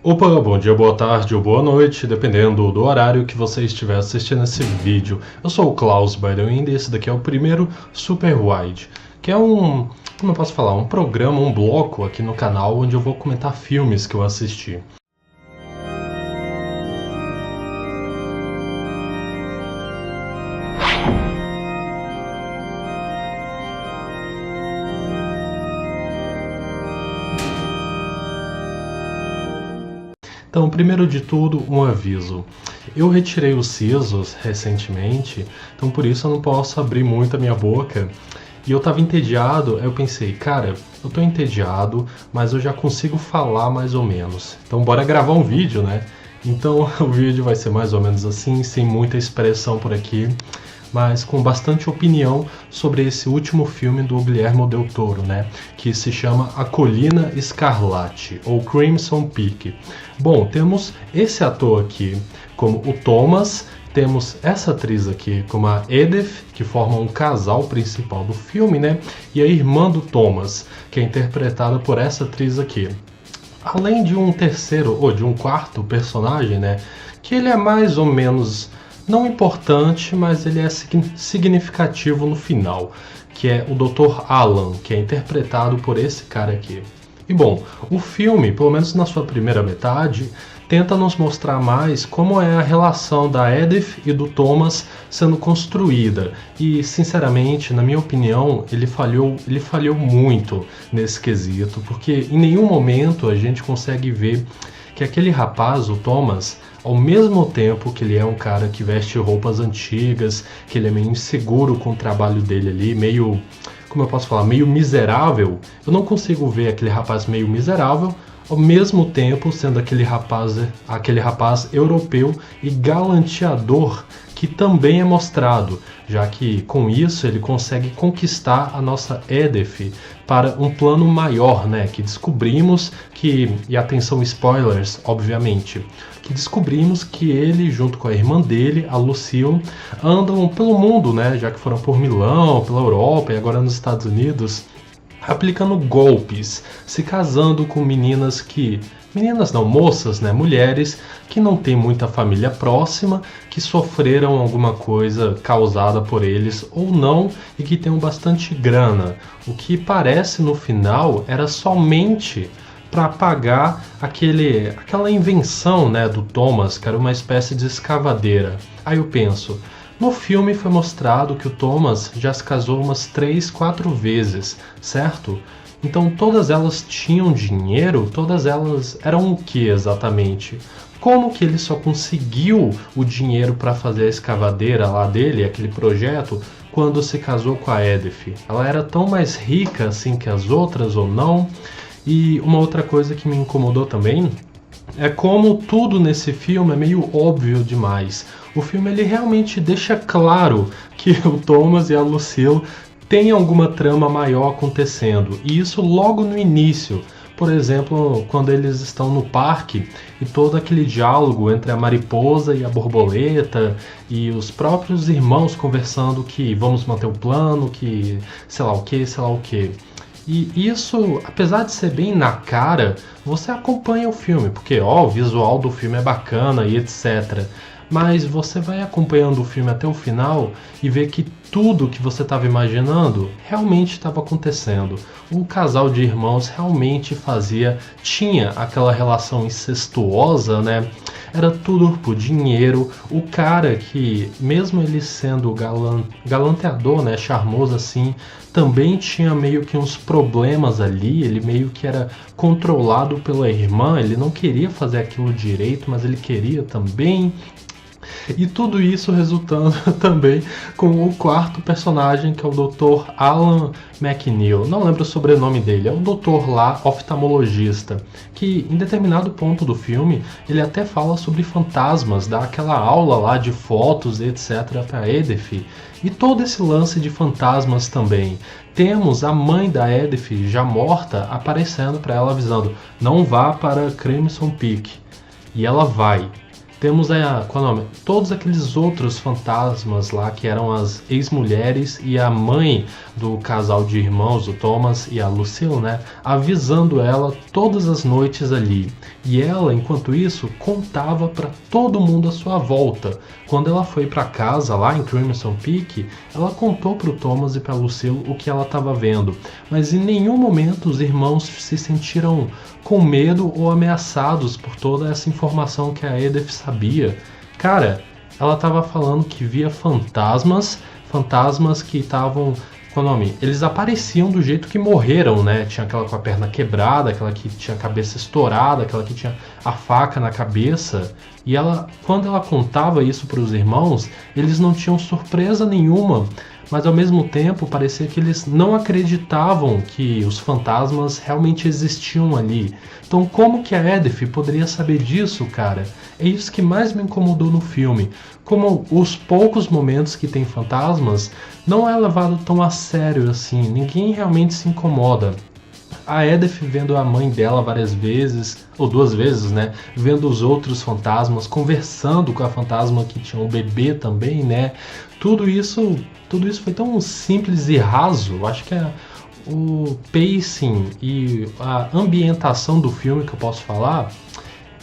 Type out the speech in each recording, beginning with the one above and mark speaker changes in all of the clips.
Speaker 1: Opa, bom dia, boa tarde ou boa noite, dependendo do horário que você estiver assistindo esse vídeo. Eu sou o Klaus Baidoindo e esse daqui é o primeiro Super Wide, que é como eu posso falar, um programa, um bloco aqui no canal onde eu vou comentar filmes que eu assisti. Então, primeiro de tudo, um aviso. Eu retirei os sisos recentemente, então por isso eu não posso abrir muito a minha boca. E eu tava entediado, aí eu pensei, cara, eu tô entediado, mas eu já consigo falar mais ou menos. Então bora gravar um vídeo, né? Então o vídeo vai ser mais ou menos assim, sem muita expressão por aqui, mas com bastante opinião sobre esse último filme do Guillermo del Toro, né? Que se chama A Colina Escarlate, ou Crimson Peak. Bom, temos esse ator aqui como o Thomas, temos essa atriz aqui como a Edith, que forma um casal principal do filme, né? E a irmã do Thomas, que é interpretada por essa atriz aqui. Além de um terceiro, ou de um quarto personagem, né? Que ele é mais ou menos não importante, mas ele é significativo no final, que é o Dr. Alan, que é interpretado por esse cara aqui. E bom, o filme, pelo menos na sua primeira metade, tenta nos mostrar mais como é a relação da Edith e do Thomas sendo construída. E, sinceramente, na minha opinião, ele falhou muito nesse quesito, porque em nenhum momento a gente consegue ver que aquele rapaz, o Thomas, ao mesmo tempo que ele é um cara que veste roupas antigas, que ele é meio inseguro com o trabalho dele ali, meio, como eu posso falar, meio miserável, eu não consigo ver aquele rapaz meio miserável, ao mesmo tempo sendo aquele rapaz europeu e galanteador que também é mostrado, já que com isso ele consegue conquistar a nossa Edith para um plano maior, né? Que descobrimos que, e atenção spoilers, obviamente, que descobrimos que ele, junto com a irmã dele, a Lucille, andam pelo mundo, né? Já que foram por Milão, pela Europa e agora nos Estados Unidos, aplicando golpes, se casando com moças, né, mulheres que não têm muita família próxima, que sofreram alguma coisa causada por eles ou não e que tenham bastante grana. O que parece no final era somente para pagar aquela invenção, né, do Thomas, que era uma espécie de escavadeira. Aí eu penso, no filme foi mostrado que o Thomas já se casou umas 3, 4 vezes, certo? Então todas elas tinham dinheiro, todas elas eram o que exatamente? Como que ele só conseguiu o dinheiro para fazer a escavadeira lá dele, aquele projeto, quando se casou com a Edith? Ela era tão mais rica assim que as outras ou não? E uma outra coisa que me incomodou também é como tudo nesse filme é meio óbvio demais. O filme ele realmente deixa claro que o Thomas e a Lucille têm alguma trama maior acontecendo. E isso logo no início. Por exemplo, quando eles estão no parque e todo aquele diálogo entre a mariposa e a borboleta e os próprios irmãos conversando que vamos manter o plano, que sei lá o que. E isso, apesar de ser bem na cara, você acompanha o filme, porque o visual do filme é bacana e etc. Mas você vai acompanhando o filme até o final e vê que tudo que você estava imaginando realmente estava acontecendo. O casal de irmãos realmente tinha aquela relação incestuosa, né? Era tudo por dinheiro. O cara que, mesmo ele sendo galanteador, né, charmoso assim, também tinha meio que uns problemas ali. Ele meio que era controlado pela irmã, ele não queria fazer aquilo direito, mas ele queria também. E tudo isso resultando também com o quarto personagem, que é o Dr. Alan McNeil. Não lembro o sobrenome dele, é o doutor lá, oftalmologista, que em determinado ponto do filme ele até fala sobre fantasmas, dá aquela aula lá de fotos, etc. para Edith. E todo esse lance de fantasmas também. Temos a mãe da Edith, já morta, aparecendo para ela avisando: não vá para Crimson Peak. E ela vai. Temos qual é o nome? Todos aqueles outros fantasmas lá que eram as ex-mulheres e a mãe do casal de irmãos, o Thomas e a Lucille, né? Avisando ela todas as noites ali. E ela, enquanto isso, contava para todo mundo à sua volta. Quando ela foi para casa lá em Crimson Peak, ela contou para o Thomas e para a Lucille o que ela estava vendo. Mas em nenhum momento os irmãos se sentiram com medo ou ameaçados por toda essa informação que a Edith sabia. Cara, ela estava falando que via fantasmas que estavam... Qual é o nome? Eles apareciam do jeito que morreram, né? Tinha aquela com a perna quebrada, aquela que tinha a cabeça estourada, aquela que tinha a faca na cabeça. E ela, quando ela contava isso para os irmãos, eles não tinham surpresa nenhuma. Mas ao mesmo tempo parecia que eles não acreditavam que os fantasmas realmente existiam ali. Então como que a Edith poderia saber disso, cara? É isso que mais me incomodou no filme. Como os poucos momentos que tem fantasmas não é levado tão a sério assim. Ninguém realmente se incomoda. A Edith vendo a mãe dela várias vezes, ou 2 vezes, né? Vendo os outros fantasmas, conversando com a fantasma que tinha um bebê também, né? Tudo isso foi tão simples e raso. Eu acho que o pacing e a ambientação do filme que eu posso falar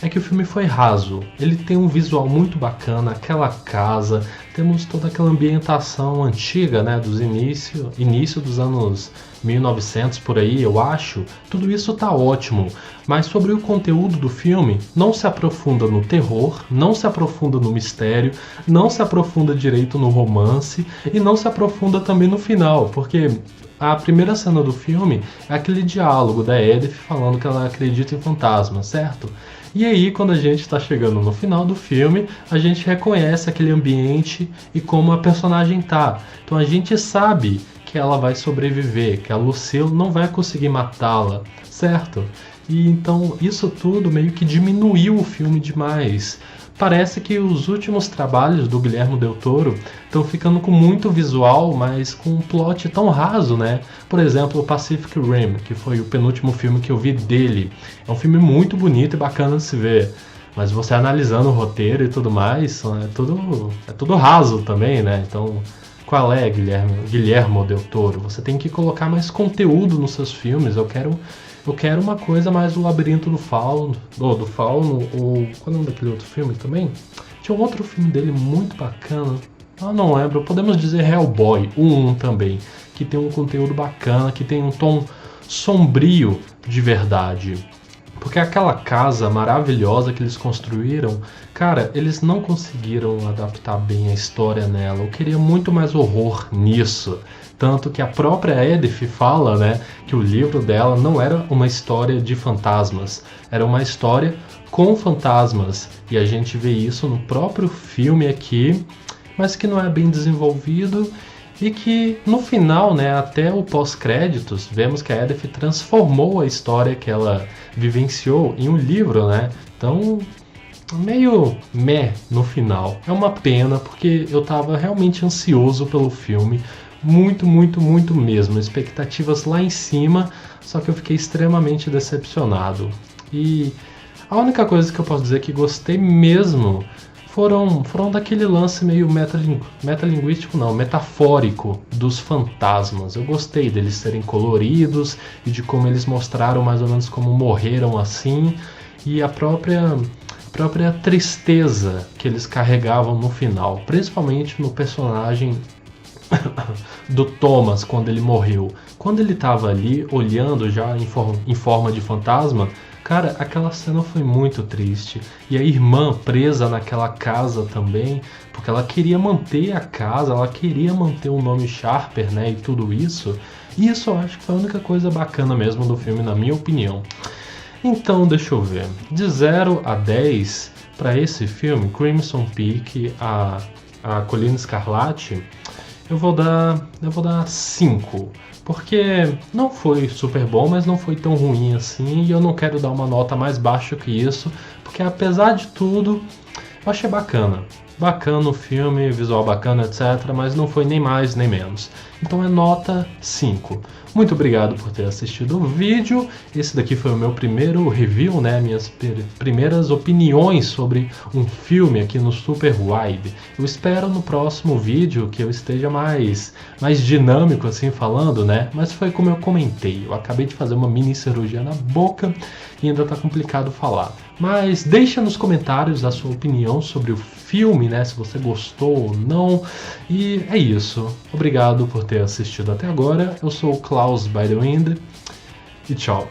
Speaker 1: é que o filme foi raso. Ele tem um visual muito bacana, aquela casa, temos toda aquela ambientação antiga, né, dos início dos anos 1900 por aí, eu acho. Tudo isso tá ótimo, mas sobre o conteúdo do filme, não se aprofunda no terror, não se aprofunda no mistério, não se aprofunda direito no romance e não se aprofunda também no final, porque a primeira cena do filme é aquele diálogo da Edith falando que ela acredita em fantasmas, certo? E aí, quando a gente está chegando no final do filme, a gente reconhece aquele ambiente e como a personagem tá. Então a gente sabe que ela vai sobreviver, que a Lucille não vai conseguir matá-la, certo? E então isso tudo meio que diminuiu o filme demais. Parece que os últimos trabalhos do Guillermo del Toro estão ficando com muito visual, mas com um plot tão raso, né? Por exemplo, o Pacific Rim, que foi o penúltimo filme que eu vi dele. É um filme muito bonito e bacana de se ver, mas você analisando o roteiro e tudo mais, é tudo raso também, né? Então, qual é, Guillermo del Toro? Você tem que colocar mais conteúdo nos seus filmes. Eu quero uma coisa mais o Labirinto do Fauno, ou qual é o nome daquele outro filme também? Tinha um outro filme dele muito bacana, eu não lembro, podemos dizer Hellboy, o 1 também, que tem um conteúdo bacana, que tem um tom sombrio de verdade. Porque aquela casa maravilhosa que eles construíram, cara, eles não conseguiram adaptar bem a história nela. Eu queria muito mais horror nisso. Tanto que a própria Edith fala, né, que o livro dela não era uma história de fantasmas, era uma história com fantasmas. E a gente vê isso no próprio filme aqui, mas que não é bem desenvolvido. E que no final, né, até o pós-créditos, vemos que a Edith transformou a história que ela vivenciou em um livro, né? Então, meio meh no final. É uma pena, porque eu tava realmente ansioso pelo filme. Muito, muito, muito mesmo. Expectativas lá em cima, só que eu fiquei extremamente decepcionado. E a única coisa que eu posso dizer que gostei mesmo foram daquele lance meio metalinguístico, não, metafórico dos fantasmas. Eu gostei deles serem coloridos e de como eles mostraram mais ou menos como morreram assim, e a própria tristeza que eles carregavam no final, principalmente no personagem do Thomas quando ele morreu. Quando ele estava ali olhando já em forma de fantasma, cara, aquela cena foi muito triste. E a irmã presa naquela casa também, porque ela queria manter a casa, ela queria manter o nome Sharper, né, e tudo isso. E isso eu acho que foi a única coisa bacana mesmo do filme, na minha opinião. Então, deixa eu ver. De 0 a 10, para esse filme, Crimson Peak, a Colina Escarlate, eu vou dar 5. Porque não foi super bom, mas não foi tão ruim assim, e eu não quero dar uma nota mais baixa que isso, porque apesar de tudo, eu achei bacana. bacana o filme, visual bacana, etc, mas não foi nem mais nem menos. Então é nota 5. Muito obrigado por ter assistido o vídeo. Esse daqui foi o meu primeiro review, né? Minhas primeiras opiniões sobre um filme aqui no Super Wide. Eu espero no próximo vídeo que eu esteja mais dinâmico assim falando, né? Mas foi como eu comentei. Eu acabei de fazer uma mini cirurgia na boca e ainda tá complicado falar. Mas deixa nos comentários a sua opinião sobre o filme, né? Se você gostou ou não. E é isso. Obrigado por ter assistido até agora. Eu sou o Klaus by the Wind e tchau.